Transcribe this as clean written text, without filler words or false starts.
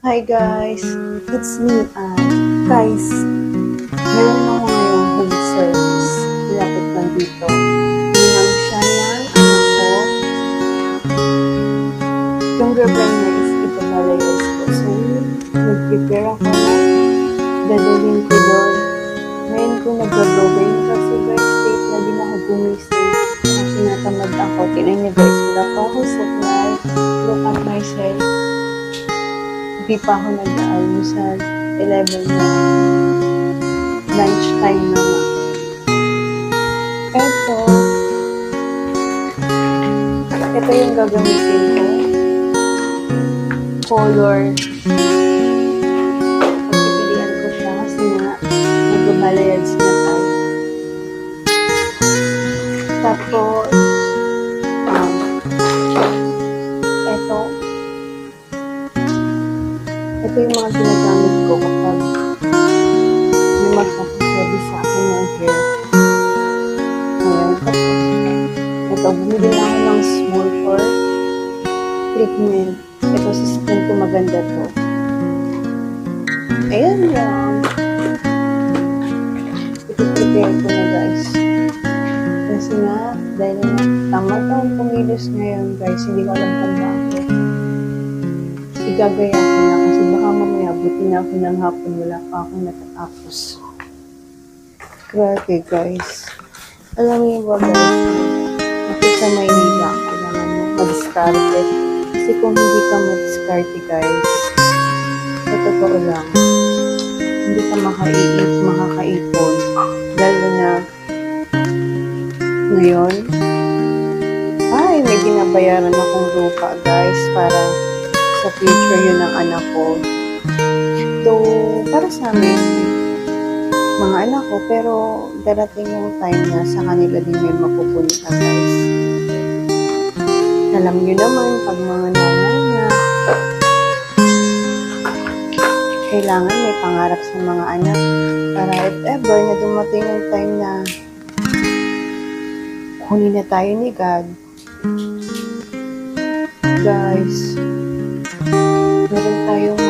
Hi guys, it's me guys, meron ako ngayong home service. Lapit lang dito. Ninang siya ng anak ko. Yung girlfriend niya is ipapalayas ko. So, nag-prepare ako na dadalhin ko doon. Ngayon ko nag-vlogging kasi guys, late na din ako gumising. Kasi natamad ako. Tingnan niyo guys, wala pa ako supply. Look at myself. Hindi pa ako nag-aalmusal. 11 na. Lunch time na nga. Ito yung gagamitin ko. Color. Pagpipilihan ko siya kasi nga magbabalayads na tayo. Tapos, ito yung mga ginagamit ko kapag may magpapasabi sa akin ng hair. Ayan, tapos, ito, bumili na ako ng small for treatment. Ito, sa skin ko maganda to. Ayan lang. Ito-prepare ko na guys. Kasi nga, dahil na tamad akong kumilos ngayon guys, hindi ko alam kung bakit. Igagaya ko na kasi baka mamaya buti na ako ng hapon, wala pa akong natatapos. Grabe guys. Alam niyo ba guys, ako sa Maynila, kailangan mo mag-diskarte. Kasi kung hindi ka mag-diskarte guys, sa totoo lang, hindi ka makakaipon. Lalo na ngayon, may binabayaran akong lupa guys para sa future yun ng anak ko. Para sa amin, mga anak ko, pero darating yung time na sa kanila din may mapupunta guys. Alam nyo naman, pag mga nanay na, kailangan may pangarap sa mga anak para if ever na dumating yung time na huli na tayo ni God. Guys, meron tayong